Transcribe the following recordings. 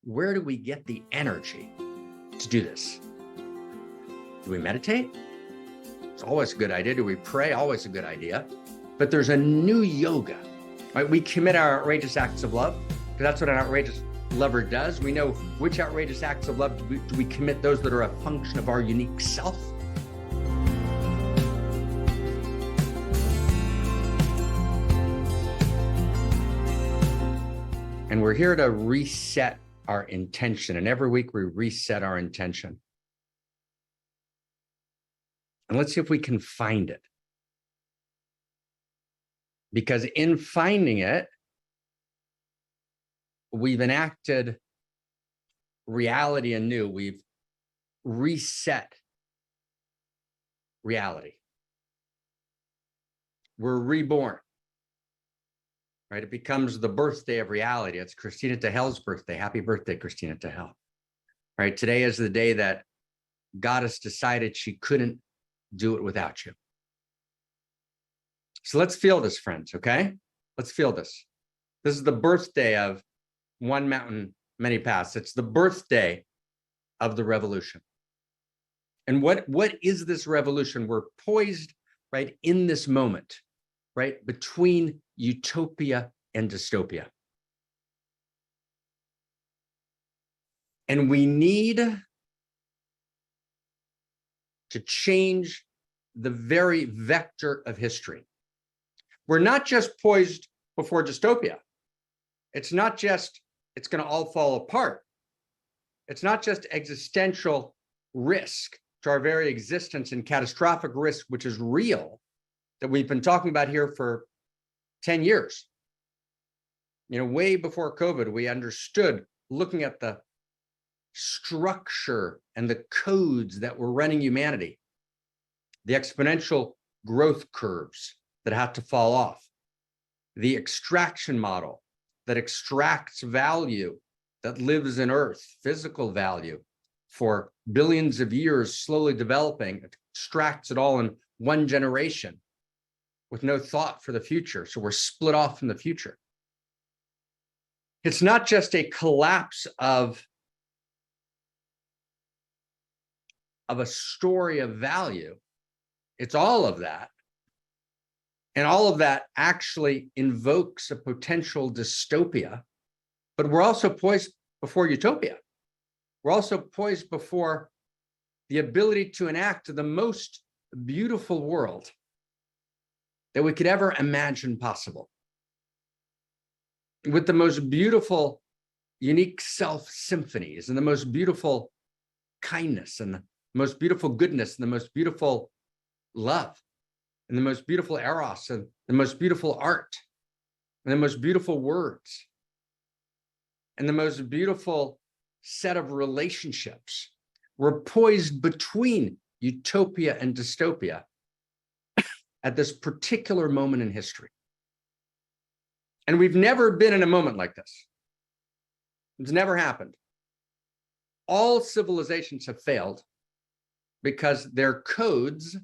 where do we get the energy to do this? Do we meditate? It's always a good idea. Do we pray? Always a good idea. But there's a new yoga, right? We commit our outrageous acts of love, because that's what an outrageous lover does. We know which outrageous acts of love do we commit, those that are a function of our unique self. And we're here to reset our intention. And every week we reset our intention. And let's see if we can find it. Because in finding it, we've enacted reality anew. We've reset reality. We're reborn. Right? It becomes the birthday of reality. It's Christina Tehel's birthday. Happy birthday, Christina Tehel. Right? Today is the day that Goddess decided she couldn't do it without you. So let's feel this, friends, okay? Let's feel this. This is the birthday of One Mountain, Many Paths. It's the birthday of the revolution. And what is this revolution? We're poised right in this moment, right? Between utopia and dystopia. And we need to change the very vector of history. We're not just poised before dystopia. It's not just, it's going to all fall apart. It's not just existential risk to our very existence and catastrophic risk, which is real, that we've been talking about here for 10 years. You know, way before COVID, we understood, looking at the structure and the codes that were running humanity, the exponential growth curves that have to fall off, the extraction model that extracts value that lives in Earth, physical value, for billions of years, slowly developing, extracts it all in one generation with no thought for the future. So we're split off from the future. It's not just a collapse of a story of value. It's all of that. And all of that actually invokes a potential dystopia, but we're also poised before utopia. We're also poised before the ability to enact the most beautiful world that we could ever imagine possible, with the most beautiful, unique self symphonies and the most beautiful kindness and the most beautiful goodness and the most beautiful love and the most beautiful eros and the most beautiful art and the most beautiful words and the most beautiful set of relationships. We're poised between utopia and dystopia at this particular moment in history. And we've never been in a moment like this. It's never happened. All civilizations have failed because their codes,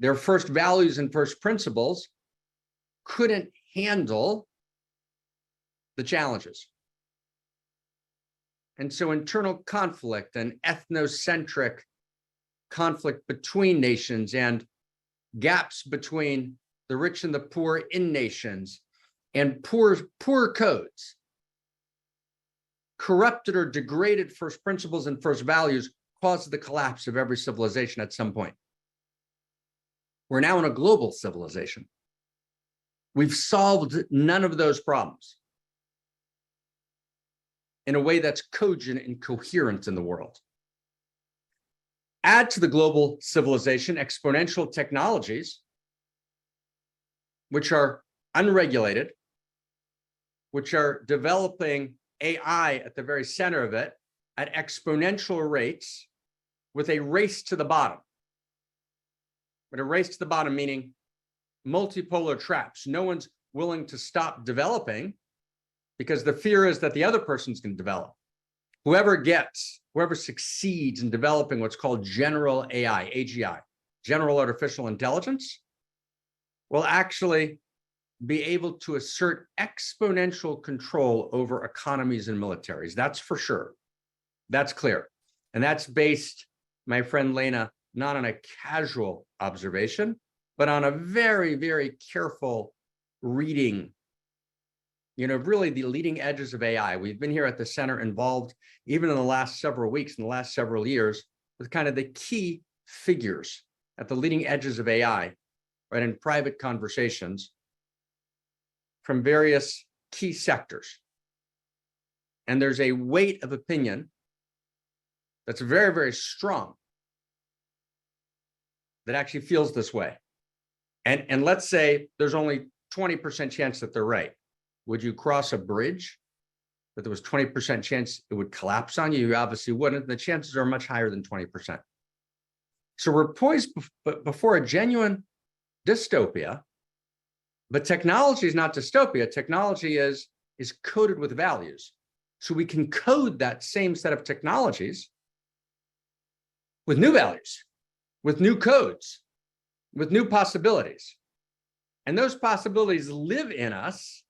their first values and first principles, couldn't handle the challenges. And so internal conflict and ethnocentric conflict between nations and gaps between the rich and the poor in nations and poor codes, corrupted or degraded first principles and first values, caused the collapse of every civilization at some point. We're now in a global civilization. We've solved none of those problems in a way that's cogent and coherent in the world. Add to the global civilization exponential technologies, which are unregulated, which are developing AI at the very center of it at exponential rates, with a race to the bottom. But a race to the bottom meaning multipolar traps. No one's willing to stop developing because the fear is that the other person's going to develop. Whoever succeeds in developing what's called general AI, AGI, general artificial intelligence, will actually be able to assert exponential control over economies and militaries. That's for sure. That's clear. And that's based, my friend Lena, not on a casual observation, but on a very, very careful reading, really the leading edges of AI. We've been here at the center involved, even in the last several weeks, in the last several years, with kind of the key figures at the leading edges of AI, right, in private conversations from various key sectors. And there's a weight of opinion that's very, very strong that actually feels this way. And let's say there's only 20% chance that they're right. Would you cross a bridge that there was 20% chance it would collapse on you? You obviously wouldn't. The chances are much higher than 20%. So we're poised before a genuine dystopia, but technology is not dystopia. Technology is coded with values. So we can code that same set of technologies with new values, with new codes, with new possibilities. And those possibilities live in us.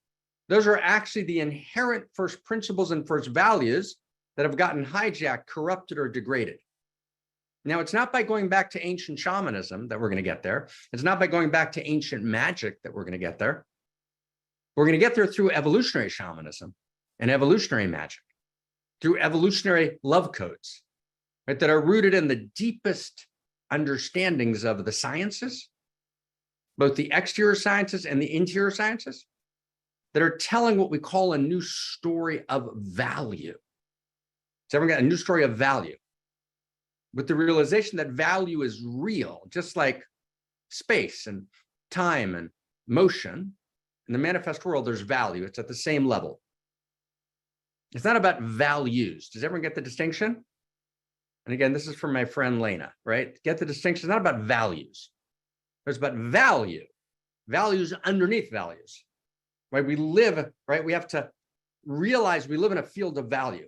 Those are actually the inherent first principles and first values that have gotten hijacked, corrupted, or degraded. Now, it's not by going back to ancient shamanism that we're going to get there. It's not by going back to ancient magic that we're going to get there. We're going to get there through evolutionary shamanism and evolutionary magic, through evolutionary love codes, right, that are rooted in the deepest understandings of the sciences, both the exterior sciences and the interior sciences, that are telling what we call a new story of value. So everyone got a new story of value, with the realization that value is real, just like space and time and motion. In the manifest world, there's value. It's at the same level. It's not about values. Does everyone get the distinction? And again, this is from my friend Lena, right? Get the distinction. It's not about values. It's about value. Values underneath values, right? We live, right? We have to realize we live in a field of value.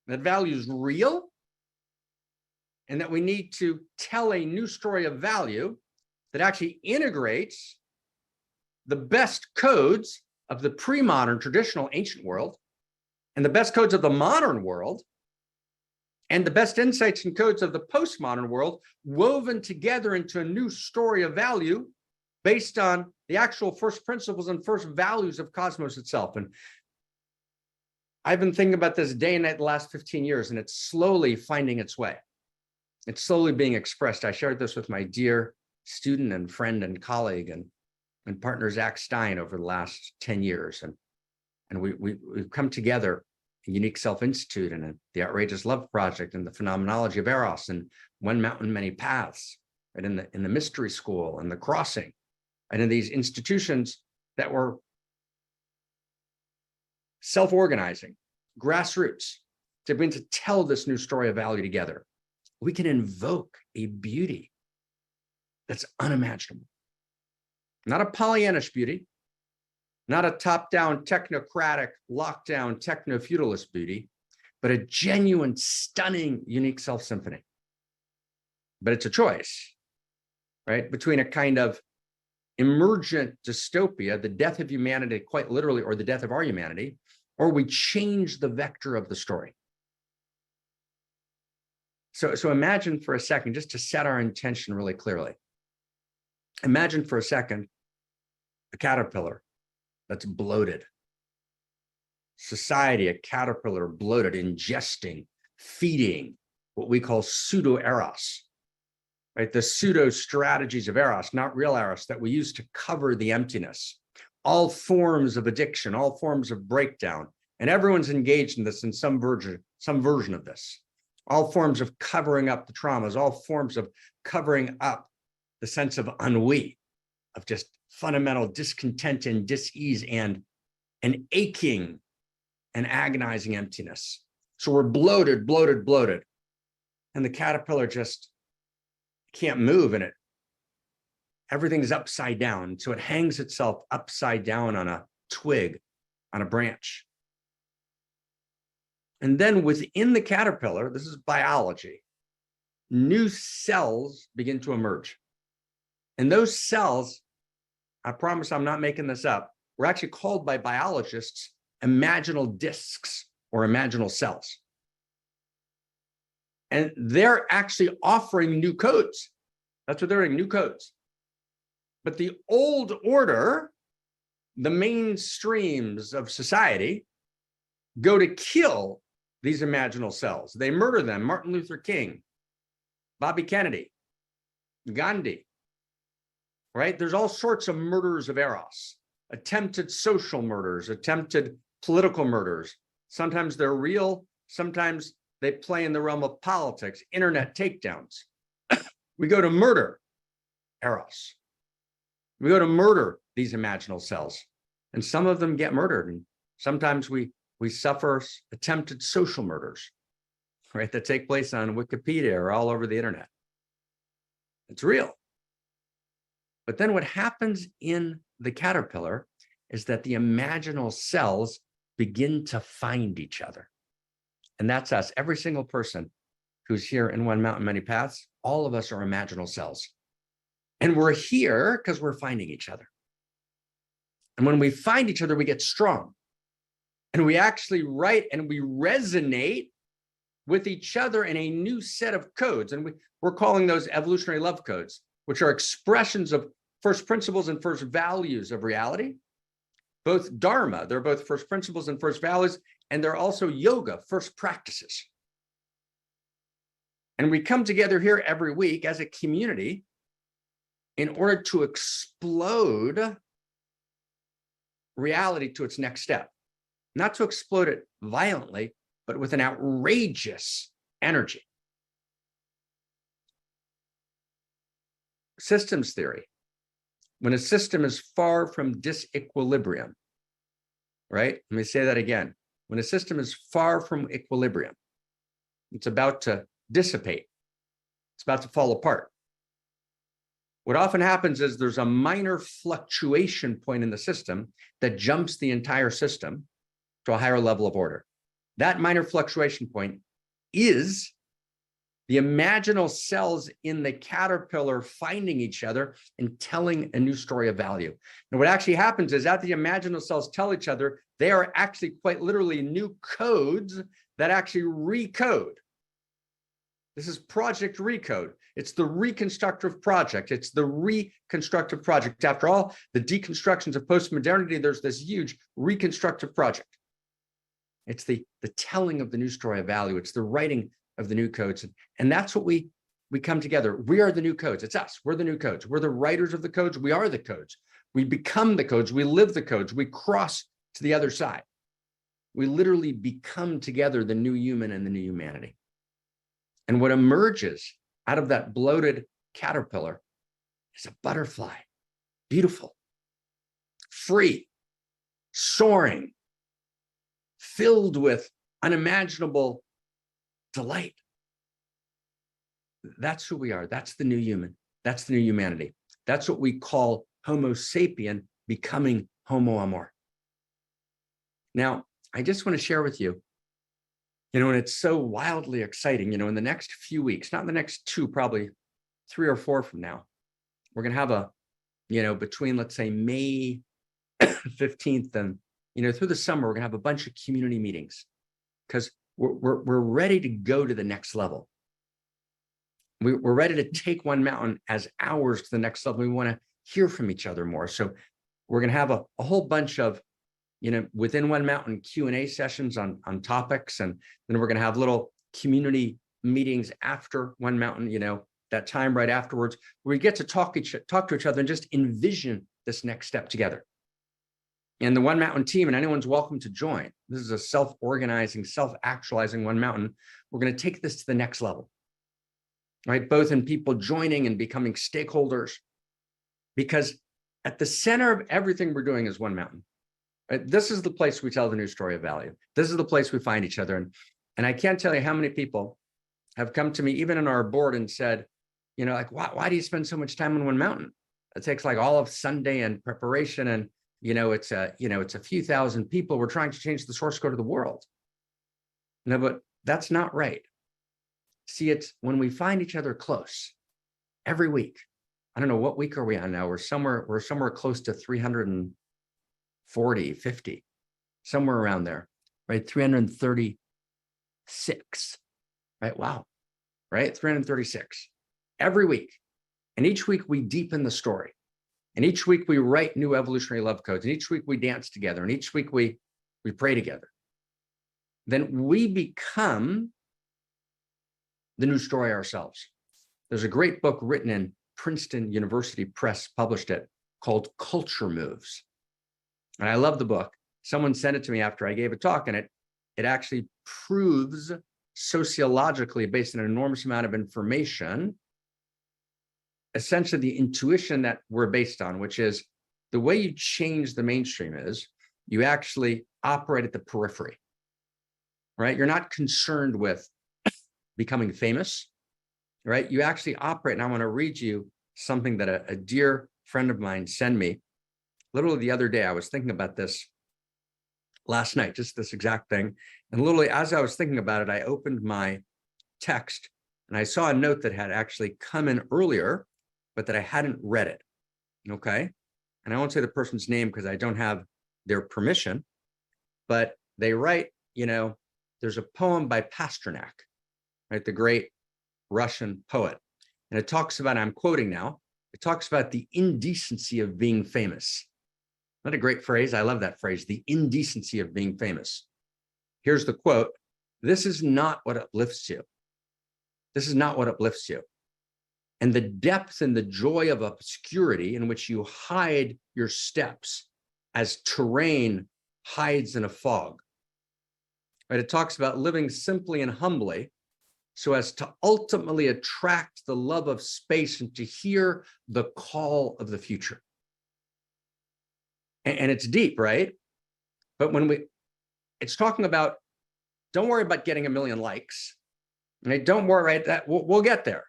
That value is real, and that we need to tell a new story of value that actually integrates the best codes of the pre-modern, traditional, ancient world, and the best codes of the modern world, and the best insights and codes of the postmodern world, woven together into a new story of value based on the actual first principles and first values of cosmos itself. And I've been thinking about this day and night the last 15 years, and it's slowly finding its way. It's slowly being expressed. I shared this with my dear student and friend and colleague and partner, Zach Stein, over the last 10 years. And we've come together in Unique Self Institute and the Outrageous Love Project and the Phenomenology of Eros and One Mountain, Many Paths, right, in the Mystery School and the Crossing, and in these institutions that were self-organizing, grassroots, to begin to tell this new story of value together. We can invoke a beauty that's unimaginable. Not a Pollyannish beauty, not a top-down, technocratic, lockdown, techno-feudalist beauty, but a genuine, stunning, unique self-symphony. But it's a choice, right, between a kind of emergent dystopia, the death of humanity, quite literally, or the death of our humanity, or we change the vector of the story. So imagine for a second, just to set our intention really clearly, imagine for a second a caterpillar that's bloated. Society, a caterpillar bloated, ingesting, feeding what we call pseudo-eros, right? The pseudo strategies of eros, not real eros, that we use to cover the emptiness. All forms of addiction, all forms of breakdown, and everyone's engaged in this in some version of this. All forms of covering up the traumas, all forms of covering up the sense of ennui, of just fundamental discontent and dis-ease and an aching and agonizing emptiness. So we're bloated, bloated, bloated. And the caterpillar just can't move, and everything's upside down. So it hangs itself upside down on a twig, on a branch. And then within the caterpillar, this is biology, new cells begin to emerge. And those cells I promise I'm not making this up. We're actually called by biologists imaginal discs or imaginal cells. And they're actually offering new codes. That's what they're doing, new codes. But the old order, the mainstreams of society, go to kill these imaginal cells. They murder them. Martin Luther King, Bobby Kennedy, Gandhi, right? There's all sorts of murders of Eros, attempted social murders, attempted political murders. Sometimes they're real. Sometimes they play in the realm of politics, internet takedowns. We go to murder Eros. We go to murder these imaginal cells. And some of them get murdered. And sometimes we suffer attempted social murders, right? That take place on Wikipedia or all over the internet. It's real. But then what happens in the caterpillar is that the imaginal cells begin to find each other. And that's us. Every single person who's here in One Mountain, Many Paths, all of us are imaginal cells. And we're here because we're finding each other. And when we find each other, we get strong. And we actually write and we resonate with each other in a new set of codes. And we're calling those evolutionary love codes, which are expressions of first principles and first values of reality. Both Dharma, they're both first principles and first values, and they're also yoga, first practices. And we come together here every week as a community in order to explode reality to its next step. Not to explode it violently, but with an outrageous energy. Systems theory. When a system is far from disequilibrium, right? Let me say that again. When a system is far from equilibrium, it's about to dissipate. It's about to fall apart. What often happens is there's a minor fluctuation point in the system that jumps the entire system to a higher level of order. That minor fluctuation point is the imaginal cells in the caterpillar finding each other and telling a new story of value. And what actually happens is that the imaginal cells tell each other, they are actually quite literally new codes that actually recode. This is Project Recode. It's the reconstructive project. It's the reconstructive project. After all the deconstructions of postmodernity, there's this huge reconstructive project. It's the telling of the new story of value. It's the writing of the new codes. And that's what we come together. We are the new codes. It's us. We're the new codes. We're the writers of the codes. We are the codes. We become the codes. We live the codes. We cross to the other side. We literally become together the new human and the new humanity. And what emerges out of that bloated caterpillar is a butterfly, beautiful, free, soaring, filled with unimaginable delight. That's who we are. That's the new human. That's the new humanity. That's what we call Homo sapien becoming Homo Amor. Now, I just want to share with you, and it's so wildly exciting, in the next few weeks, not in the next two, probably 3 or 4 from now, we're going to have between, let's say, May 15th and, through the summer, we're going to have a bunch of community meetings because we're ready to go to the next level. We're ready to take One Mountain as ours to the next level. We want to hear from each other more. So we're going to have a whole bunch of, within One Mountain Q&A sessions on topics. And then we're going to have little community meetings after One Mountain, that time right afterwards, where we get to talk to each other and just envision this next step together. And the One Mountain team, and anyone's welcome to join. This is a self-organizing, self-actualizing One Mountain. We're going to take this to the next level, right? Both in people joining and becoming stakeholders, because at the center of everything we're doing is One Mountain. Right? This is the place we tell the new story of value. This is the place we find each other. And I can't tell you how many people have come to me, even in our board, and said, why do you spend so much time on One Mountain? It takes like all of Sunday and preparation, and it's a few thousand people. We're trying to change the source code of the world. No, but that's not right. See, it's when we find each other close every week I don't know, what week are we on now? We're somewhere close to 340, 50, somewhere around there, right? 336, right? Wow, right? 336 every week. And each week we deepen the story. And each week we write new evolutionary love codes. And each week we dance together. And each week we pray together. Then we become the new story ourselves. There's a great book written in Princeton University Press, published it, called Culture Moves. And I love the book. Someone sent it to me after I gave a talk, and it actually proves sociologically, based on an enormous amount of information, essentially the intuition that we're based on, which is the way you change the mainstream is you actually operate at the periphery, right? You're not concerned with becoming famous, right? You actually operate, and I want to read you something that a dear friend of mine sent me literally the other day. I was thinking about this last night, just this exact thing. And literally, as I was thinking about it, I opened my text and I saw a note that had actually come in earlier, but that I hadn't read it. Okay. And I won't say the person's name because I don't have their permission, but they write, there's a poem by Pasternak, right? The great Russian poet. And it talks about, I'm quoting now, it talks about the indecency of being famous. Not a great phrase. I love that phrase, the indecency of being famous. Here's the quote. This is not what uplifts you. This is not what uplifts you. And the depth and the joy of obscurity in which you hide your steps as terrain hides in a fog. Right? It talks about living simply and humbly so as to ultimately attract the love of space and to hear the call of the future. And it's deep, right? But it's talking about, don't worry about getting 1 million likes. Right? Don't worry, right? That we'll get there.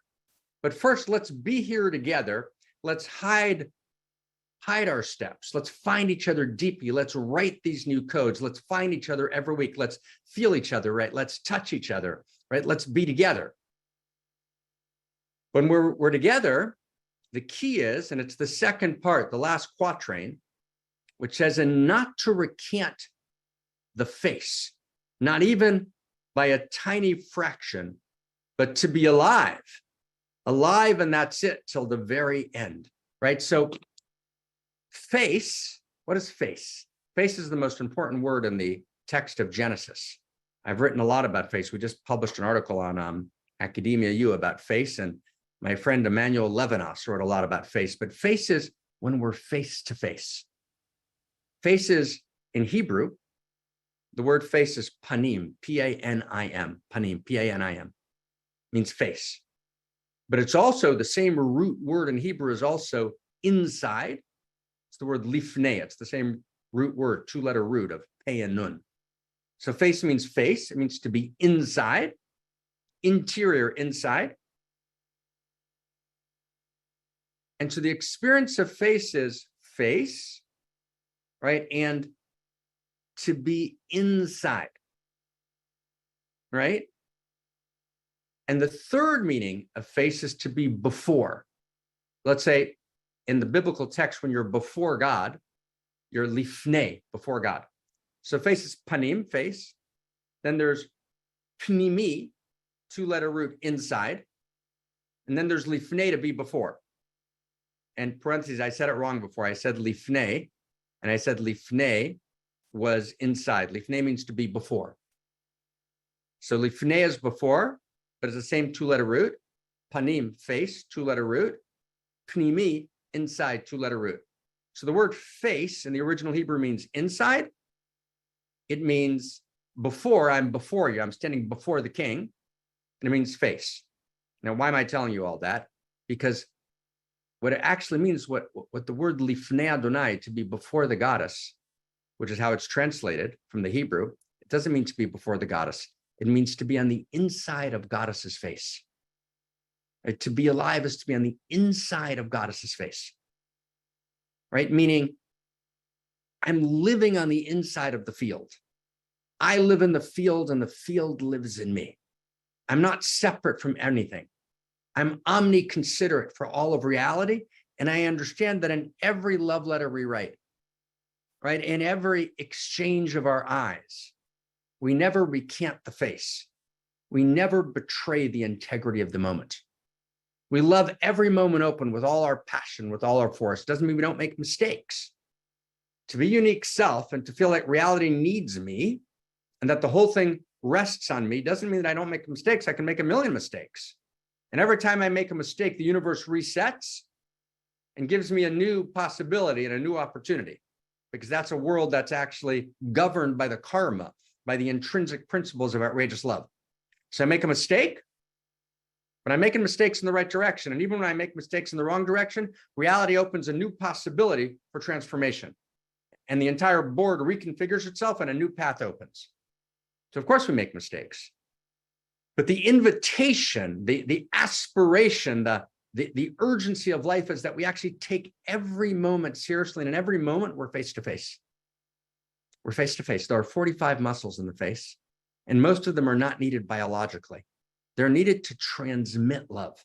But first, let's be here together. Let's hide our steps. Let's find each other deeply. Let's write these new codes. Let's find each other every week. Let's feel each other, right? Let's touch each other, right? Let's be together. When we're together, the key is, and it's the second part, the last quatrain, which says, and not to recant the face, not even by a tiny fraction, but to be alive, and that's it till the very end, right? So face, what is face? Face is the most important word in the text of Genesis. I've written a lot about face. We just published an article on Academia U about face, and my friend Emmanuel Levinas wrote a lot about face, but face is when we're face to face. Face is, in Hebrew, the word face is panim, P-A-N-I-M, panim, P-A-N-I-M, means face. But it's also the same root word in Hebrew is also inside. It's the word lifnei. It's the same root word, 2-letter root of pei and nun. So face means face. It means to be inside, interior, inside. And so the experience of face is face, right? And to be inside, right? And the third meaning of face is to be before. Let's say in the biblical text, when you're before God, you're lifnei, before God. So face is panim, face. Then there's pnimi, 2-letter root, inside. And then there's lifnei, to be before. And parentheses, I said it wrong before. I said lifnei, and I said lifnei was inside. Lifnei means to be before. So lifnei is before, but it's the same 2-letter root. Panim, face, 2-letter root. Pnimi, inside, 2-letter root. So the word face in the original Hebrew means inside. It means before, I'm before you. I'm standing before the king. And it means face. Now, why am I telling you all that? Because what it actually means, what the word lifnei Adonai, to be before the goddess, which is how it's translated from the Hebrew, it doesn't mean to be before the goddess. It means to be on the inside of goddess's face. Right? To be alive is to be on the inside of goddess's face. Right? Meaning, I'm living on the inside of the field. I live in the field and the field lives in me. I'm not separate from anything. I'm omniconsiderate for all of reality, And I understand that in every love letter we write, right, in every exchange of our eyes, we never recant the face. We never betray the integrity of the moment. We love every moment open with all our passion, with all our force. Doesn't mean we don't make mistakes. To be unique self and to feel like reality needs me and that the whole thing rests on me doesn't mean that I don't make mistakes. I can make a million mistakes. And every time I make a mistake, the universe resets and gives me a new possibility and a new opportunity, because that's a world that's actually governed by the karma, by the intrinsic principles of outrageous love. So I make a mistake, but I'm making mistakes in the right direction. And even when I make mistakes in the wrong direction, reality opens a new possibility for transformation. And the entire board reconfigures itself and a new path opens. So of course we make mistakes. But the invitation, the aspiration, the urgency of life is that we actually take every moment seriously. And in every moment, we're face to face. We're face to face. There are 45 muscles in the face, and most of them are not needed biologically. They're needed to transmit love,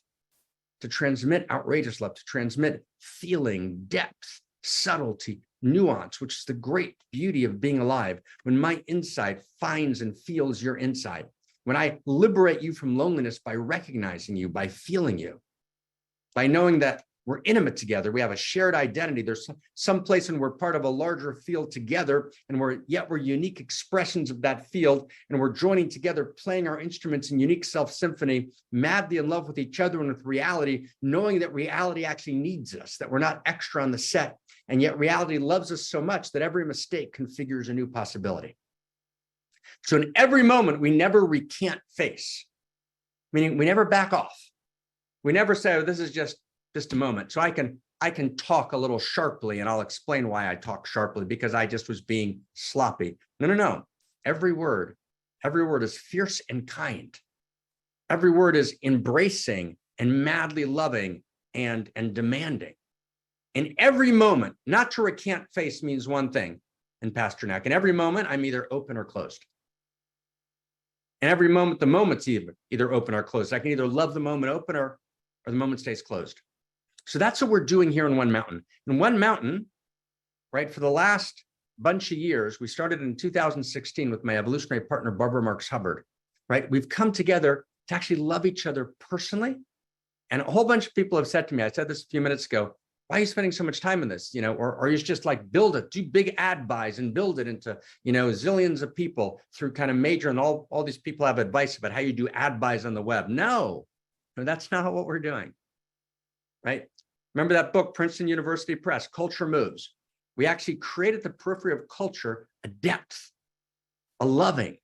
to transmit outrageous love, to transmit feeling, depth, subtlety, nuance, which is the great beauty of being alive. When my inside finds and feels your inside, when I liberate you from loneliness by recognizing you, by feeling you, by knowing that we're intimate together, we have a shared identity. There's some place and we're part of a larger field together, and we're unique expressions of that field, and we're joining together, playing our instruments in unique self-symphony, madly in love with each other and with reality, knowing that reality actually needs us, that we're not extra on the set, and yet reality loves us so much that every mistake configures a new possibility. So in every moment, we never recant face, meaning we never back off. We never say, oh, this is just a moment. So I can talk a little sharply, and I'll explain why I talk sharply, because I just was being sloppy. No. Every word is fierce and kind. Every word is embracing and madly loving and demanding. In every moment, not to recant face means one thing in Pasternak. In every moment, I'm either open or closed. In every moment, the moment's either open or closed. I can either love the moment open or the moment stays closed. So that's what we're doing here in One Mountain. In One Mountain, right, for the last bunch of years, we started in 2016 with my evolutionary partner, Barbara Marx Hubbard, right? We've come together to actually love each other personally. And a whole bunch of people have said to me, I said this a few minutes ago, why are you spending so much time in this? Or you just like build it, do big ad buys and build it into, zillions of people through kind of major, and all these people have advice about how you do ad buys on the web. No, that's not what we're doing, right? Remember that book, Princeton University Press, Culture Moves. We actually create at the periphery of culture a depth, a loving.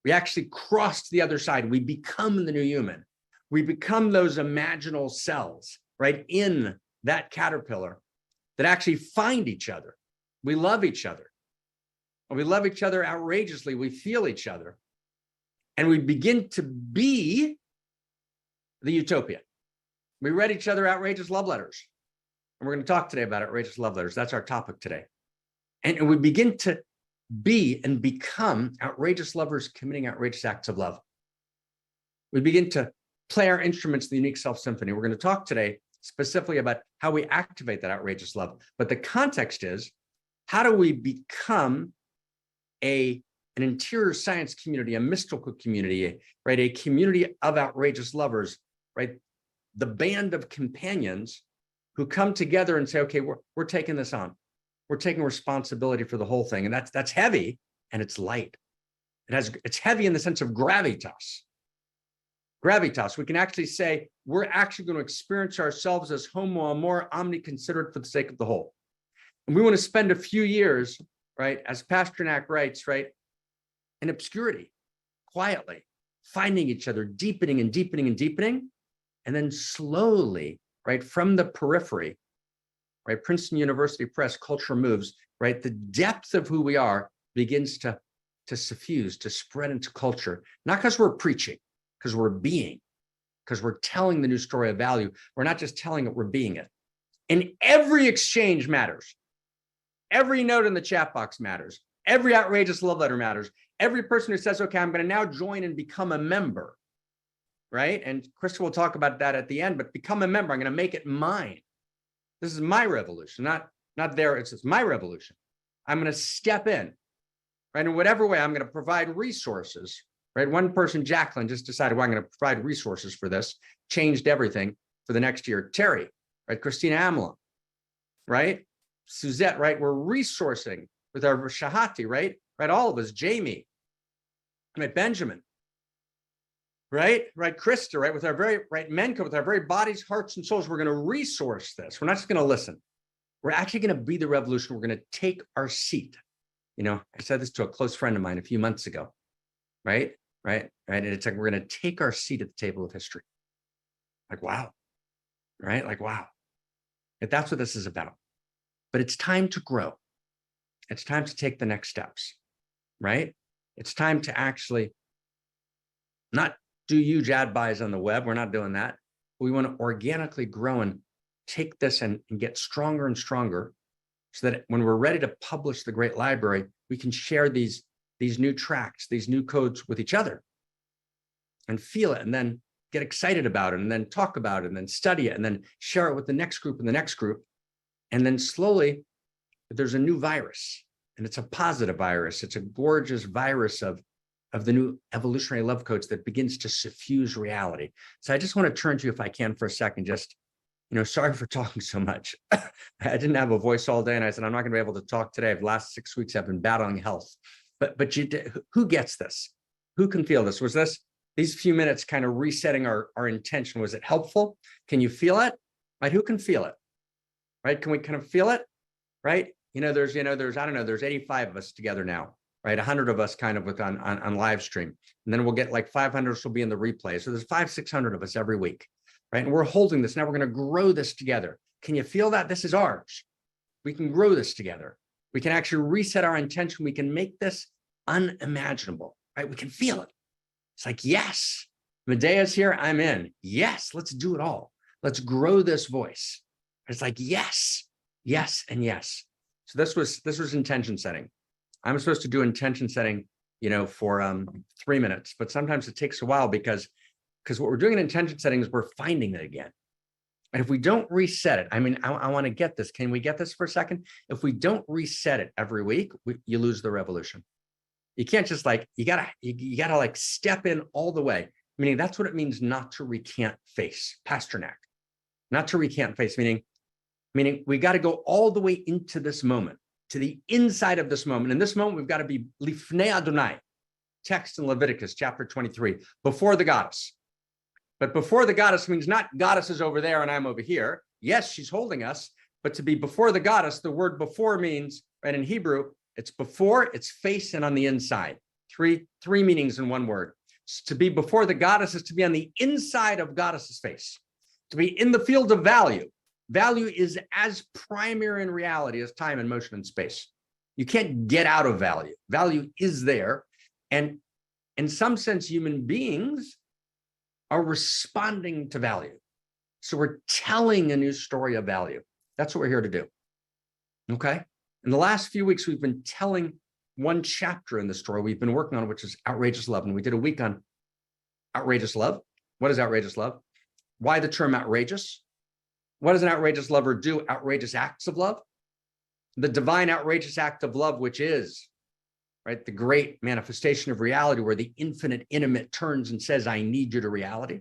We actually cross to the other side. We become the new human. We become those imaginal cells, right, in that caterpillar that actually find each other. We love each other. And we love each other outrageously. We feel each other. And we begin to be the utopia. We read each other outrageous love letters. And we're going to talk today about outrageous love letters. That's our topic today. And we begin to be and become outrageous lovers committing outrageous acts of love. We begin to play our instruments, the unique self-symphony. We're going to talk today specifically about how we activate that outrageous love. But the context is, how do we become an interior science community, a mystical community, right? A community of outrageous lovers, right? The band of companions who come together and say, okay, we're taking this on. We're taking responsibility for the whole thing. And that's heavy, and it's light. It's heavy in the sense of gravitas. Gravitas, we can actually say we're actually going to experience ourselves as Homo Amor, omni-considerate for the sake of the whole. And we want to spend a few years, right, as Pasternak writes, right, in obscurity, quietly, finding each other, deepening and deepening and deepening, and then slowly, right, from the periphery, right, Princeton University Press, Culture Moves, right, the depth of who we are begins to suffuse, to spread into culture, not because we're preaching, because we're being, because we're telling the new story of value. We're not just telling it, we're being it. And every exchange matters. Every note in the chat box matters. Every outrageous love letter matters. Every person who says, okay, I'm going to now join and become a member, right? And Krista will talk about that at the end, but become a member. I'm going to make it mine. This is my revolution, not their, it's my revolution. I'm going to step in, right? In whatever way, I'm going to provide resources, right? One person, Jacqueline, just decided, well, I'm going to provide resources for this, changed everything for the next year. Terry, right? Christina Amla, right? Suzette, right? We're resourcing with our Shahati, right? Right? All of us, Jamie, right? Benjamin, right? Right? Krista, right? With our very, right? Menka, with our very bodies, hearts, and souls, we're going to resource this. We're not just going to listen. We're actually going to be the revolution. We're going to take our seat. You know, I said this to a close friend of mine a few months ago, right? Right? Right? And it's like, we're going to take our seat at the table of history. Like, wow. Right? Like, wow. And that's what this is about. But it's time to grow. It's time to take the next steps, right? It's time to actually not do huge ad buys on the web. We're not doing that. We want to organically grow and take this and get stronger and stronger so that when we're ready to publish the great library, we can share these new tracks, these new codes with each other and feel it and then get excited about it and then talk about it and then study it and then share it with the next group and the next group. And then slowly, there's a new virus, and it's a positive virus. It's a gorgeous virus of the new evolutionary love codes that begins to suffuse reality. So I just want to turn to you, if I can, for a second. Just, sorry for talking so much. I didn't have a voice all day, and I said I'm not going to be able to talk today. The last 6 weeks I've been battling health. But who gets this? Who can feel this? Was these few minutes kind of resetting our intention? Was it helpful? Can you feel it? Right? Who can feel it? Right? Can we kind of feel it? Right? There's, I don't know, there's 85 of us together now, right? 100 of us kind of with on live stream. And then we'll get like 500 will be in the replay. So there's 500-600 of us every week, right? And we're holding this. Now we're going to grow this together. Can you feel that? This is ours. We can grow this together. We can actually reset our intention. We can make this unimaginable, right? We can feel it. It's like, yes, Medea's here. I'm in. Yes, let's do it all. Let's grow this voice. It's like, yes, yes, and yes. So this was intention setting. I'm supposed to do intention setting, for 3 minutes, but sometimes it takes a while because what we're doing in intention setting is we're finding it again. And if we don't reset it, I want to get this. Can we get this for a second? If we don't reset it every week, you lose the revolution. You can't just you gotta like step in all the way. Meaning that's what it means not to recant face. Pasternak, not to recant face, meaning we got to go all the way into this moment, to the inside of this moment. In this moment, we've got to be lifnei Adonai, text in Leviticus chapter 23, before the goddess. But before the goddess means not goddess is over there and I'm over here. Yes, she's holding us, but to be before the goddess, the word before means, right, in Hebrew, it's before, it's face, and on the inside. Three meanings in one word. To be before the goddess is to be on the inside of goddess's face, to be in the field of value. Value is as primary in reality as time and motion and space. You can't get out of value. Value is there. And in some sense, human beings are responding to value. So we're telling a new story of value. That's what we're here to do. Okay? In the last few weeks, we've been telling one chapter in the story we've been working on, which is outrageous love. And we did a week on outrageous love. What is outrageous love? Why the term outrageous? What does an outrageous lover do? Outrageous acts of love. The divine outrageous act of love, which is, right, the great manifestation of reality where the infinite intimate turns and says, I need you to reality.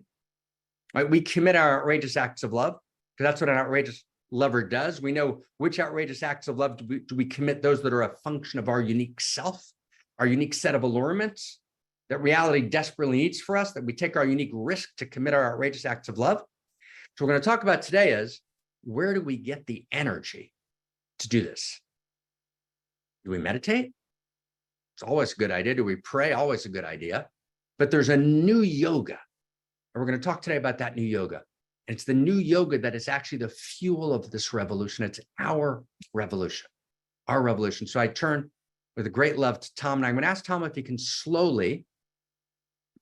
Right? We commit our outrageous acts of love because that's what an outrageous lover does. We know which outrageous acts of love do we commit, those that are a function of our unique self, our unique set of allurements that reality desperately needs for us, that we take our unique risk to commit our outrageous acts of love. So we're going to talk about today is, where do we get the energy to do this? Do we meditate? It's always a good idea. Do we pray? Always a good idea. But there's a new yoga. And we're going to talk today about that new yoga. And it's the new yoga that is actually the fuel of this revolution. It's our revolution, our revolution. So I turn with a great love to Tom, and I'm going to ask Tom if he can slowly,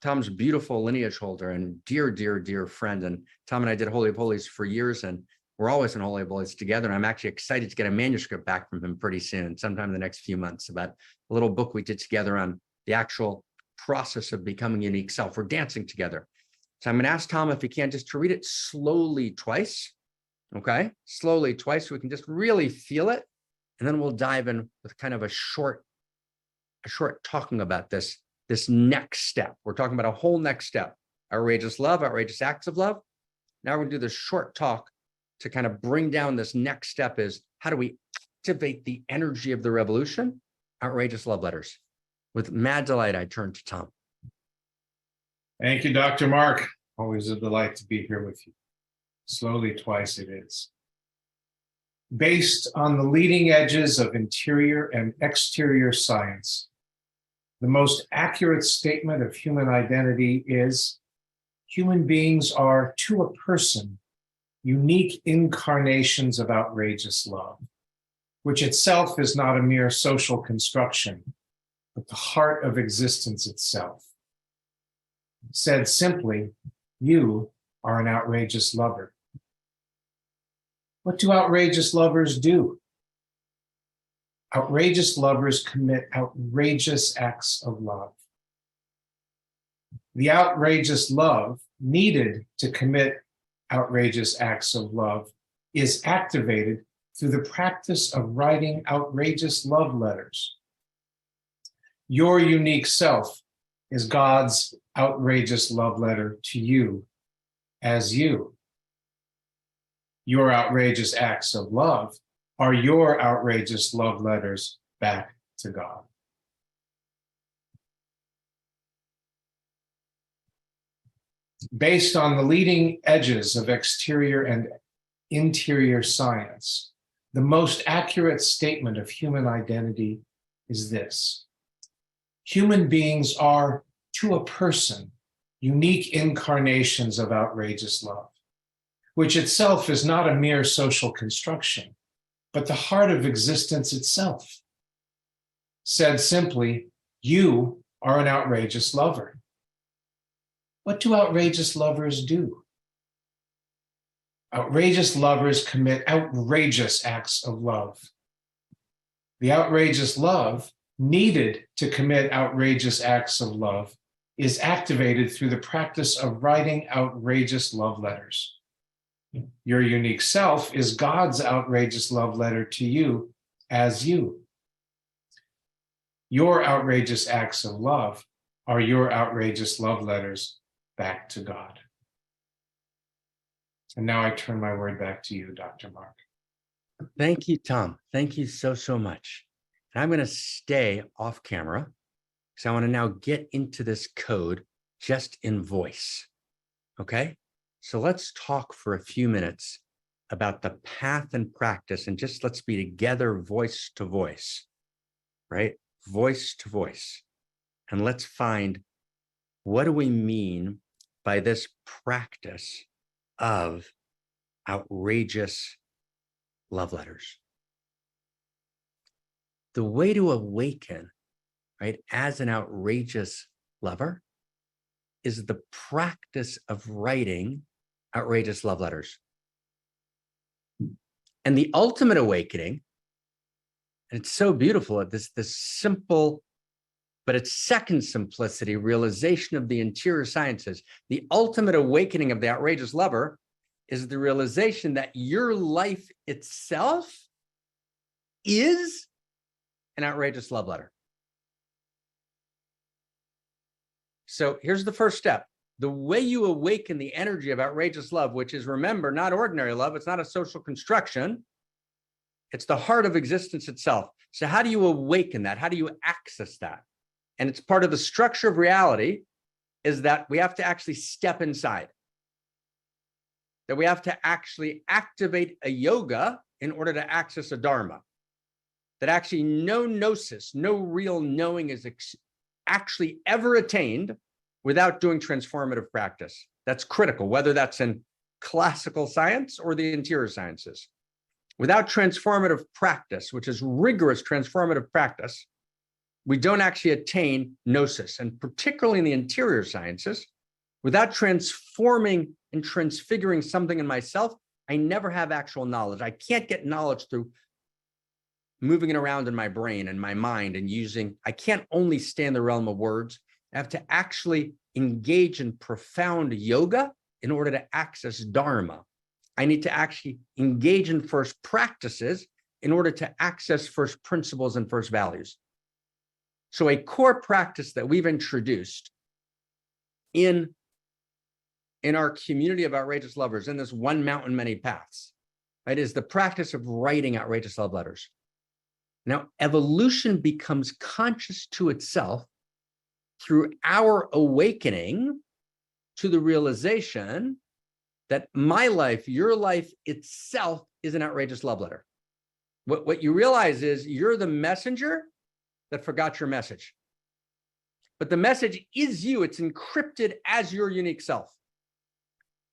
Tom's a beautiful lineage holder and dear, dear, dear friend. And Tom and I did Holy of Holies for years, and we're always in Holy of Holies together. And I'm actually excited to get a manuscript back from him pretty soon, sometime in the next few months, about a little book we did together on the actual process of becoming unique self. We're dancing together. So I'm going to ask Tom if he can just to read it slowly twice. Okay, slowly twice so we can just really feel it. And then we'll dive in with kind of a short talking about this next step. We're talking about a whole next step. Outrageous love, outrageous acts of love. Now we're going to do this short talk to kind of bring down this next step is how do we activate the energy of the revolution? Outrageous love letters. With mad delight, I turn to Tom. Thank you, Dr. Mark. Always a delight to be here with you. Slowly twice it is. Based on the leading edges of interior and exterior science, the most accurate statement of human identity is human beings are, to a person, unique incarnations of outrageous love, which itself is not a mere social construction, but the heart of existence itself. Said simply, you are an outrageous lover. What do outrageous lovers do? Outrageous lovers commit outrageous acts of love. The outrageous love needed to commit outrageous acts of love is activated through the practice of writing outrageous love letters. Your unique self is God's outrageous love letter to you as you. Your outrageous acts of love are your outrageous love letters back to God. Based on the leading edges of exterior and interior science, the most accurate statement of human identity is this: human beings are, to a person, unique incarnations of outrageous love, which itself is not a mere social construction, but the heart of existence itself. Said simply, you are an outrageous lover. What do outrageous lovers do? Outrageous lovers commit outrageous acts of love. The outrageous love needed to commit outrageous acts of love is activated through the practice of writing outrageous love letters. Your unique self is God's outrageous love letter to you as you. Your outrageous acts of love are your outrageous love letters back to God. And now I turn my word back to you, Dr. Mark. Thank you, Tom. Thank you so, so much. And I'm going to stay off camera because I want to now get into this code just in voice. Okay? So let's talk for a few minutes about the path and practice, and just let's be together voice to voice, right? Voice to voice. And let's find, what do we mean by this practice of outrageous love letters? The way to awaken, right, as an outrageous lover is the practice of writing outrageous love letters. And the ultimate awakening, and it's so beautiful at this simple, but its second simplicity, realization of the interior sciences. The ultimate awakening of the outrageous lover is the realization that your life itself is an outrageous love letter. So here's the first step. The way you awaken the energy of outrageous love, which is, remember, not ordinary love. It's not a social construction. It's the heart of existence itself. So how do you awaken that? How do you access that? And it's part of the structure of reality, is that we have to actually step inside. That we have to actually activate a yoga in order to access a dharma. That actually no gnosis, no real knowing is actually ever attained without doing transformative practice. That's critical, whether that's in classical science or the interior sciences. Without transformative practice, which is rigorous transformative practice, we don't actually attain gnosis. And particularly in the interior sciences, without transforming and transfiguring something in myself, I never have actual knowledge. I can't get knowledge through moving it around in my brain and my mind and using, I can't only stay in the realm of words. I have to actually engage in profound yoga in order to access dharma. I need to actually engage in first practices in order to access first principles and first values. So a core practice that we've introduced in our community of outrageous lovers, in this one mountain, many paths, right, is the practice of writing outrageous love letters. Now, evolution becomes conscious to itself through our awakening to the realization that my life, your life itself, is an outrageous love letter. What you realize is you're the messenger that forgot your message. But the message is you. It's encrypted as your unique self.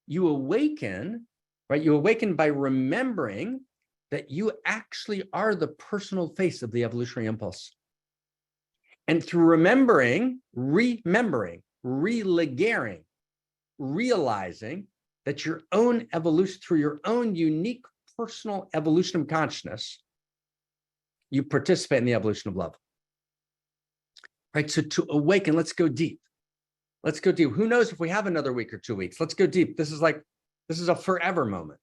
You awaken, right? You awaken by remembering that you actually are the personal face of the evolutionary impulse. And through remembering, religaring, realizing that your own evolution, through your own unique personal evolution of consciousness, you participate in the evolution of love. Right? So to awaken, let's go deep. Let's go deep. Who knows if we have another week or 2 weeks? Let's go deep. This is a forever moment.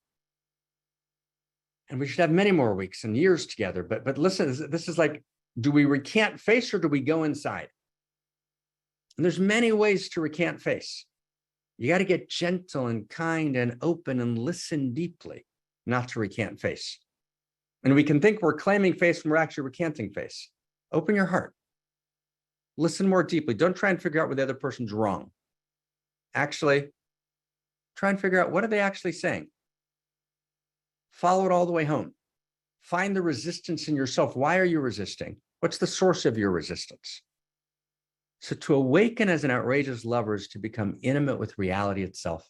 And we should have many more weeks and years together. But listen, this is like, do we recant face or do we go inside? And there's many ways to recant face. You got to get gentle and kind and open and listen deeply, not to recant face. And we can think we're claiming face when we're actually recanting face. Open your heart. Listen more deeply. Don't try and figure out what the other person's wrong. Actually, try and figure out, what are they actually saying? Follow it all the way home. Find the resistance in yourself. Why are you resisting? What's the source of your resistance? So to awaken as an outrageous lover is to become intimate with reality itself.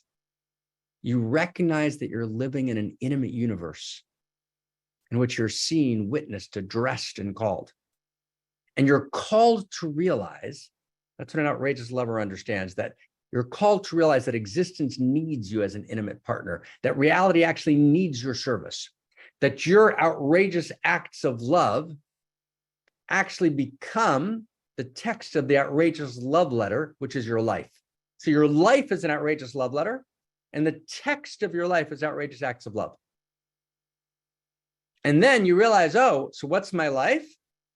You recognize that you're living in an intimate universe in which you're seen, witnessed, addressed, and called. And you're called to realize, that's what an outrageous lover understands, that you're called to realize that existence needs you as an intimate partner, that reality actually needs your service, that your outrageous acts of love actually become the text of the outrageous love letter, which is your life. So your life is an outrageous love letter, and the text of your life is outrageous acts of love. And then you realize, oh, so what's my life?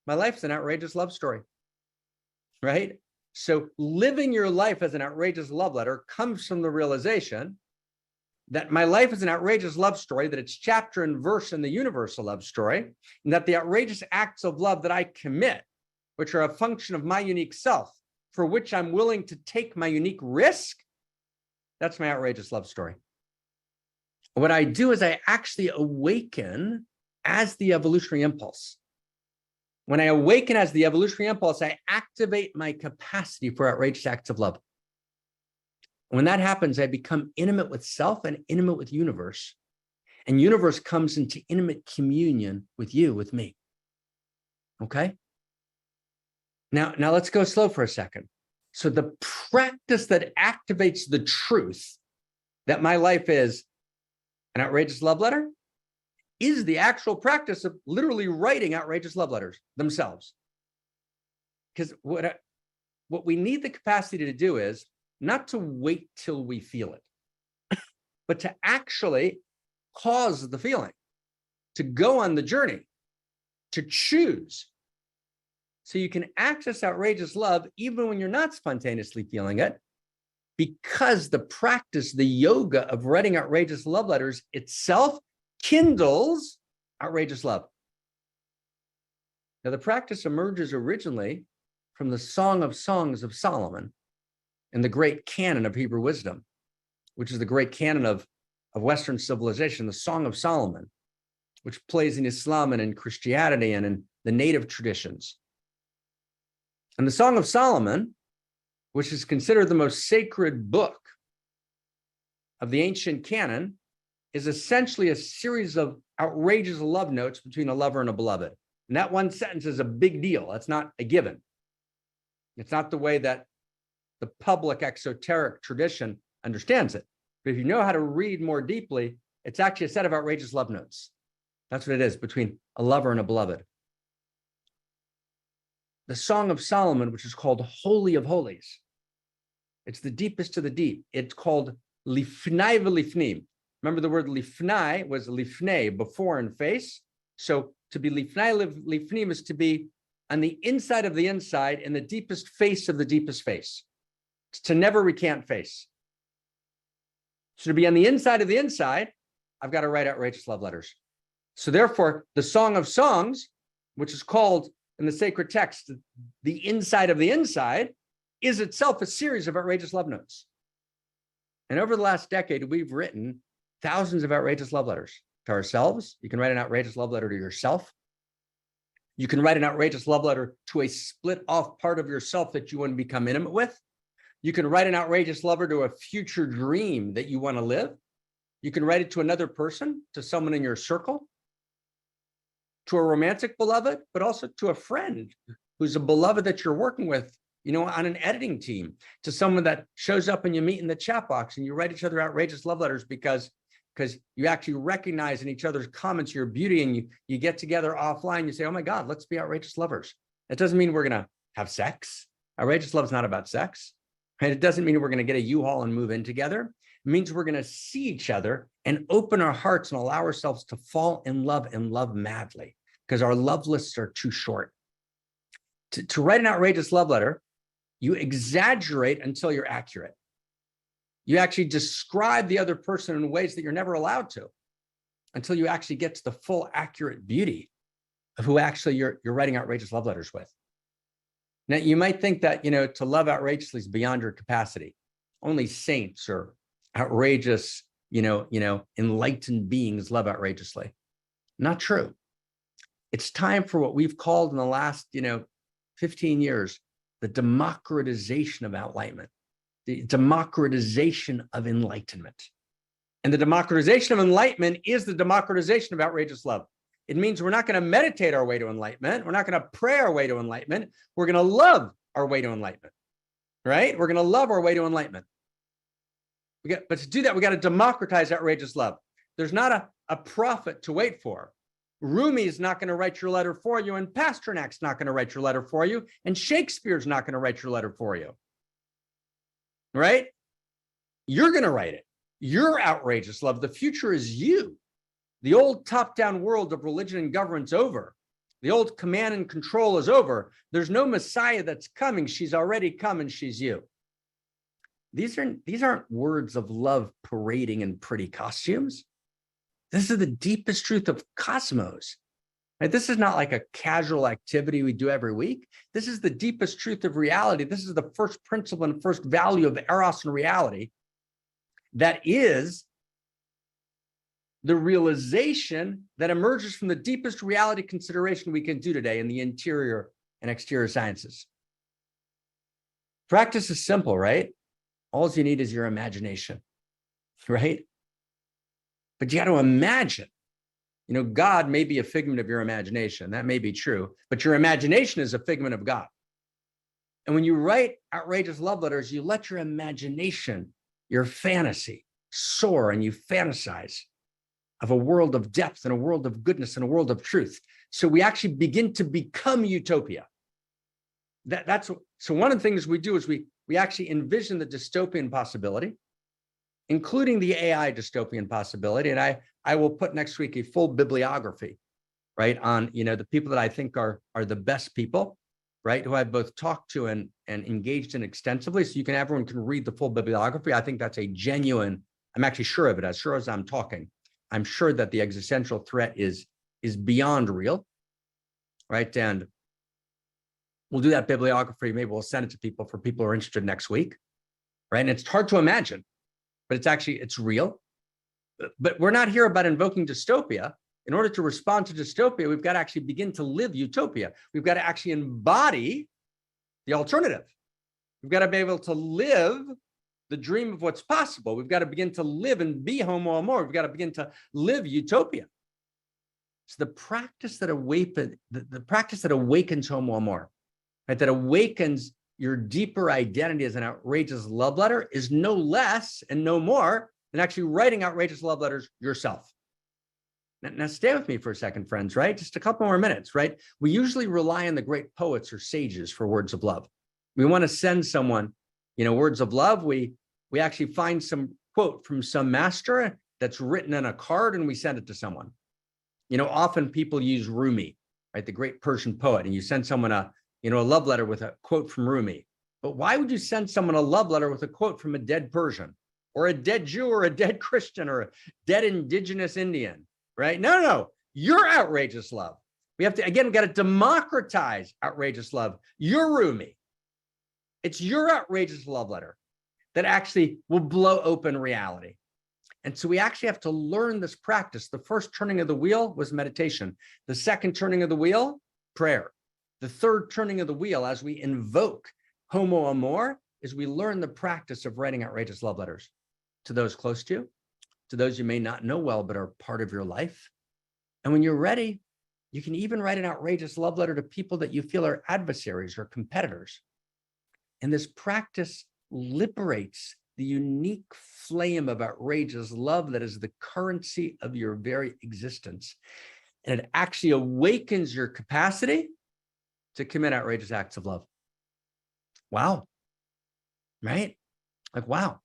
My life's an outrageous love story, right? So living your life as an outrageous love letter comes from the realization that my life is an outrageous love story, that it's chapter and verse in the universal love story, and that the outrageous acts of love that I commit, which are a function of my unique self, for which I'm willing to take my unique risk, that's my outrageous love story. What I do is I actually awaken as the evolutionary impulse. When I awaken as the evolutionary impulse, I activate my capacity for outrageous acts of love. When that happens, I become intimate with self and intimate with universe. And universe comes into intimate communion with you, with me. Okay? Now let's go slow for a second. So the practice that activates the truth that my life is an outrageous love letter is the actual practice of literally writing outrageous love letters themselves. Because what we need the capacity to do is not to wait till we feel it, but to actually cause the feeling, to go on the journey, to choose. So you can access outrageous love even when you're not spontaneously feeling it, because the practice, the yoga of writing outrageous love letters itself kindles outrageous love. Now, the practice emerges originally from the Song of Songs of Solomon and the great canon of Hebrew wisdom, which is the great canon of Western civilization, the Song of Solomon, which plays in Islam and in Christianity and in the native traditions. And the Song of Solomon, which is considered the most sacred book of the ancient canon, is essentially a series of outrageous love notes between a lover and a beloved. And that one sentence is a big deal. That's not a given. It's not the way that the public exoteric tradition understands it. But if you know how to read more deeply, it's actually a set of outrageous love notes. That's what it is between a lover and a beloved. The Song of Solomon, which is called Holy of Holies, it's the deepest of the deep. It's called Lifnai v'Lifnim. Remember the word lifnai was lifnei, before and face. So to be lifnim is to be on the inside of the inside, in the deepest face of the deepest face. It's to never recant face. So to be on the inside of the inside, I've got to write outrageous love letters. So therefore, the Song of Songs, which is called in the sacred text, the inside of the inside, is itself a series of outrageous love notes. And over the last decade, we've written thousands of outrageous love letters to ourselves. You can write an outrageous love letter to yourself. You can write an outrageous love letter to a split off part of yourself that you want to become intimate with. You can write an outrageous love letter to a future dream that you want to live. You can write it to another person, to someone in your circle, to a romantic beloved, but also to a friend who's a beloved that you're working with, you know, on an editing team, to someone that shows up and you meet in the chat box and you write each other outrageous love letters because you actually recognize in each other's comments your beauty, and you get together offline, you say, oh my God, let's be outrageous lovers. That doesn't mean we're going to have sex. Outrageous love is not about sex. And it doesn't mean we're going to get a U-Haul and move in together. It means we're going to see each other and open our hearts and allow ourselves to fall in love and love madly, because our love lists are too short. To write an outrageous love letter, you exaggerate until you're accurate. You actually describe the other person in ways that you're never allowed to, until you actually get to the full accurate beauty of who actually you're writing outrageous love letters with. Now, you might think that, you know, to love outrageously is beyond your capacity. Only saints or outrageous, enlightened beings love outrageously. Not true. It's time for what we've called in the last, 15 years, the democratization of enlightenment, the democratization of enlightenment. And the democratization of enlightenment is the democratization of outrageous love. It means we're not going to meditate our way to enlightenment. We're not going to pray our way to enlightenment. We're going to love our way to enlightenment, right? We're going to love our way to enlightenment. But to do that, we got to democratize outrageous love. There's not a prophet to wait for. Rumi is not going to write your letter for you, and Pasternak's not going to write your letter for you, and Shakespeare's not going to write your letter for you, right? You're going to write it. Your outrageous love. The future is you. The old top-down world of religion and government's over. The old command and control is over. There's no Messiah that's coming. She's already come, and she's you. These aren't words of love parading in pretty costumes. This is the deepest truth of cosmos. Right? This is not like a casual activity we do every week. This is the deepest truth of reality. This is the first principle and first value of Eros and reality. That is the realization that emerges from the deepest reality consideration we can do today in the interior and exterior sciences. Practice is simple, right? All you need is your imagination, right? But you got to imagine. God may be a figment of your imagination. That may be true, but your imagination is a figment of God. And when you write outrageous love letters, you let your imagination, your fantasy soar, and you fantasize of a world of depth and a world of goodness and a world of truth. So we actually begin to become utopia. So one of the things we do is we actually envision the dystopian possibility, including the AI dystopian possibility. And I will put next week a full bibliography, right, on the people that I think are the best people, right, who I've both talked to and engaged in extensively. So everyone can read the full bibliography. I think that's a genuine, I'm actually sure of it, as sure as I'm talking. I'm sure that the existential threat is beyond real, right? And we'll do that bibliography. Maybe we'll send it to people for people who are interested next week, right? And it's hard to imagine, but it's real. But we're not here about invoking dystopia. In order to respond to dystopia, we've got to actually begin to live utopia. We've got to actually embody the alternative. We've got to be able to live the dream of what's possible. We've got to begin to live and be Homo Amor. We've got to begin to live utopia. It's the practice that awakens Homo Amor, right? That awakens your deeper identity as an outrageous love letter is no less and no more than actually writing outrageous love letters yourself. Now stay with me for a second, friends, right? Just a couple more minutes, right? We usually rely on the great poets or sages for words of love. We want to send someone, words of love. We actually find some quote from some master, that's written in a card and we send it to someone. You know, often people use Rumi, right? The great Persian poet, and you send someone a love letter with a quote from Rumi. But why would you send someone a love letter with a quote from a dead Persian or a dead Jew or a dead Christian or a dead indigenous Indian, right? No, your outrageous love. We got to democratize outrageous love. Your Rumi. It's your outrageous love letter that actually will blow open reality. And so we actually have to learn this practice. The first turning of the wheel was meditation. The second turning of the wheel, prayer. The third turning of the wheel, as we invoke Homo Amor, is we learn the practice of writing outrageous love letters to those close to you, to those you may not know well, but are part of your life. And when you're ready, you can even write an outrageous love letter to people that you feel are adversaries or competitors. And this practice liberates the unique flame of outrageous love that is the currency of your very existence. And it actually awakens your capacity to commit outrageous acts of love. Wow. Right? Like, wow.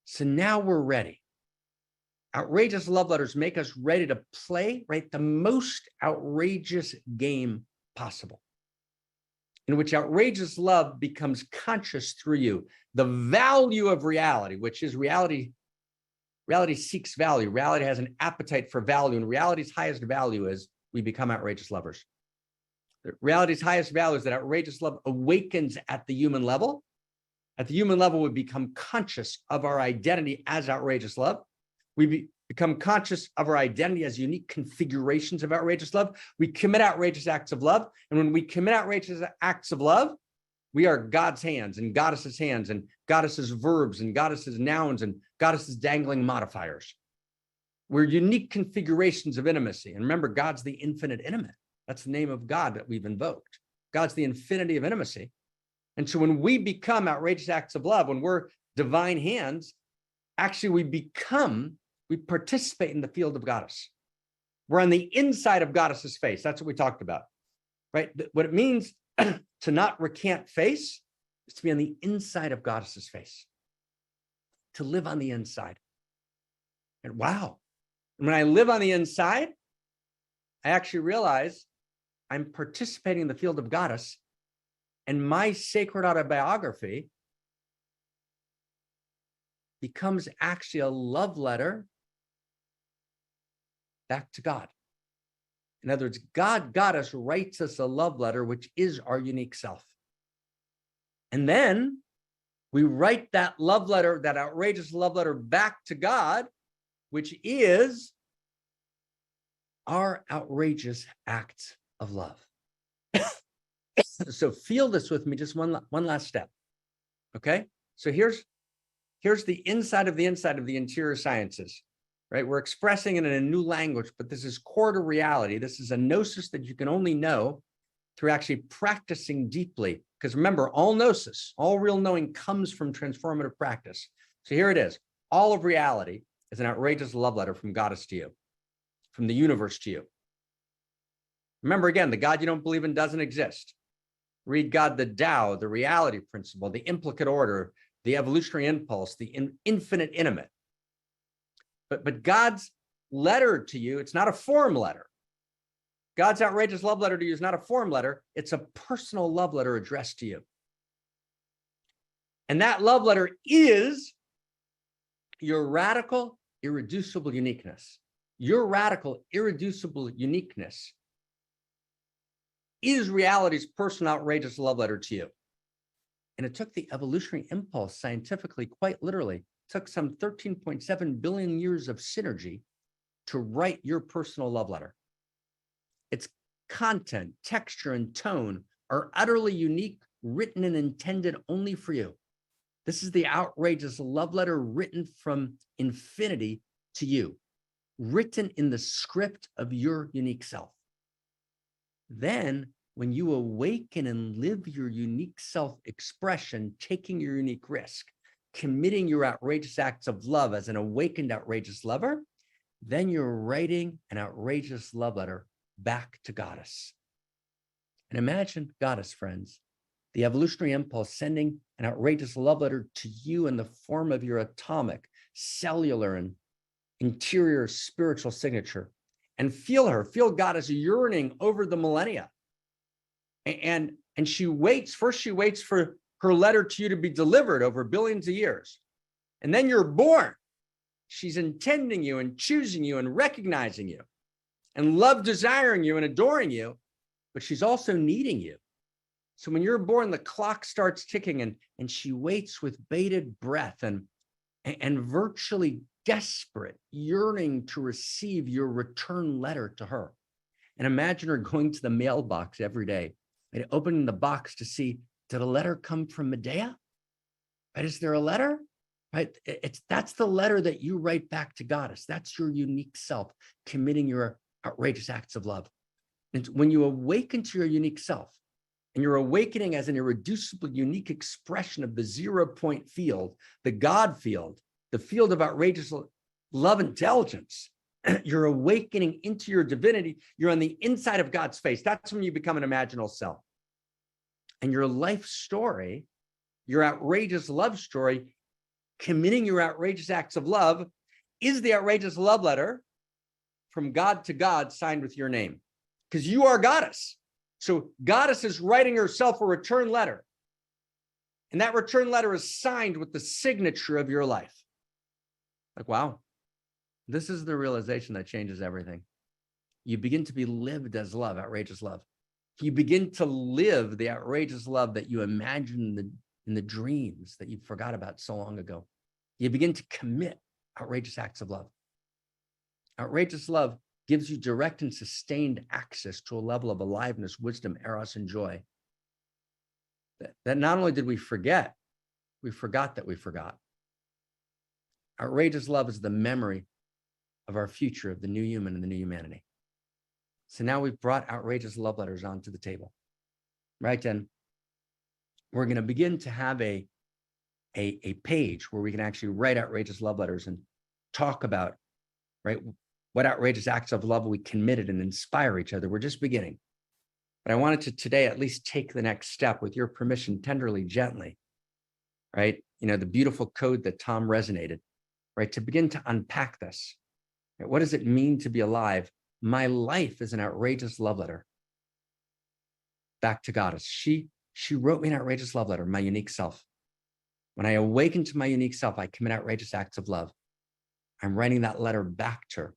So now we're ready. Outrageous love letters make us ready to play, right, the most outrageous game possible, in which outrageous love becomes conscious through you. The value of reality, which is reality seeks value. Reality has an appetite for value, and reality's highest value is we become outrageous lovers. Reality's highest value is that outrageous love awakens at the human level. At the human level, we become conscious of our identity as outrageous love. We become conscious of our identity as unique configurations of outrageous love. We commit outrageous acts of love. And when we commit outrageous acts of love, we are God's hands and goddesses' hands and goddesses' verbs and goddesses' nouns and goddesses' dangling modifiers. We're unique configurations of intimacy. And remember, God's the infinite intimate. That's the name of God that we've invoked. God's the infinity of intimacy. And so when we become outrageous acts of love, when we're divine hands, actually we participate in the field of goddess. We're on the inside of goddess's face. That's what we talked about, right? What it means to not recant face is to be on the inside of goddess's face, to live on the inside. And wow, when I live on the inside, I actually realize I'm participating in the field of goddess, and my sacred autobiography becomes actually a love letter back to God. In other words, God, Goddess, writes us a love letter, which is our unique self. And then we write that love letter, that outrageous love letter back to God, which is our outrageous act of love. So feel this with me, just one last step. Okay? So here's the inside of the interior sciences, right? We're expressing it in a new language, but this is core to reality. This is a gnosis that you can only know through actually practicing deeply. Because remember, all gnosis, all real knowing comes from transformative practice. So here it is. All of reality is an outrageous love letter from Goddess to you, from the universe to you. Remember again, the God you don't believe in doesn't exist. Read God, the Tao, the reality principle, the implicate order, the evolutionary impulse, the infinite intimate. But God's letter to you, it's not a form letter. God's outrageous love letter to you is not a form letter. It's a personal love letter addressed to you. And that love letter is your radical, irreducible uniqueness. Your radical, irreducible uniqueness is reality's personal outrageous love letter to you. And it took the evolutionary impulse scientifically, quite literally, took some 13.7 billion years of synergy to write your personal love letter. Its content, texture, and tone are utterly unique, written and intended only for you. This is the outrageous love letter written from infinity to you, written in the script of your unique self. Then, when you awaken and live your unique self-expression, taking your unique risk, committing your outrageous acts of love as an awakened outrageous lover, then you're writing an outrageous love letter back to Goddess. And imagine, Goddess friends, the evolutionary impulse sending an outrageous love letter to you in the form of your atomic, cellular, and interior spiritual signature and feel her, feel God as yearning over the millennia. And she waits, first she waits for her letter to you to be delivered over billions of years. And then you're born. She's intending you and choosing you and recognizing you and love desiring you and adoring you, but she's also needing you. So when you're born, the clock starts ticking and she waits with bated breath and virtually desperate, yearning to receive your return letter to her. And imagine her going to the mailbox every day and opening the box to see, did a letter come from Medea? Right? Is there a letter? Right? That's the letter that you write back to Goddess. That's your unique self committing your outrageous acts of love. And when you awaken to your unique self, and you're awakening as an irreducible, unique expression of the 0-point field, the God field, the field of outrageous love intelligence, you're awakening into your divinity. You're on the inside of God's face. That's when you become an imaginal self. And your life story, your outrageous love story, committing your outrageous acts of love, is the outrageous love letter from God to God signed with your name. Because you are Goddess. So Goddess is writing herself a return letter. And that return letter is signed with the signature of your life. Like, wow, this is the realization that changes everything. You begin to be lived as love, outrageous love. You begin to live the outrageous love that you imagined in the dreams that you forgot about so long ago. You begin to commit outrageous acts of love. Outrageous love gives you direct and sustained access to a level of aliveness, wisdom, eros, and joy that not only did we forget, we forgot that we forgot. Outrageous love is the memory of our future, of the new human and the new humanity. So now we've brought outrageous love letters onto the table, right? And we're going to begin to have a page where we can actually write outrageous love letters and talk about, right, what outrageous acts of love we committed and inspire each other. We're just beginning. But I wanted to today at least take the next step with your permission, tenderly, gently, right? You know, the beautiful code that Tom resonated, right? To begin to unpack this. Right? What does it mean to be alive? My life is an outrageous love letter back to Goddess. She wrote me an outrageous love letter, my unique self. When I awaken to my unique self, I commit outrageous acts of love. I'm writing that letter back to her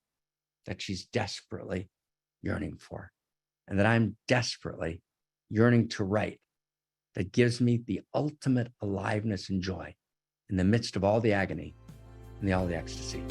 that she's desperately yearning for, and that I'm desperately yearning to write, that gives me the ultimate aliveness and joy in the midst of all the agony and all the ecstasy.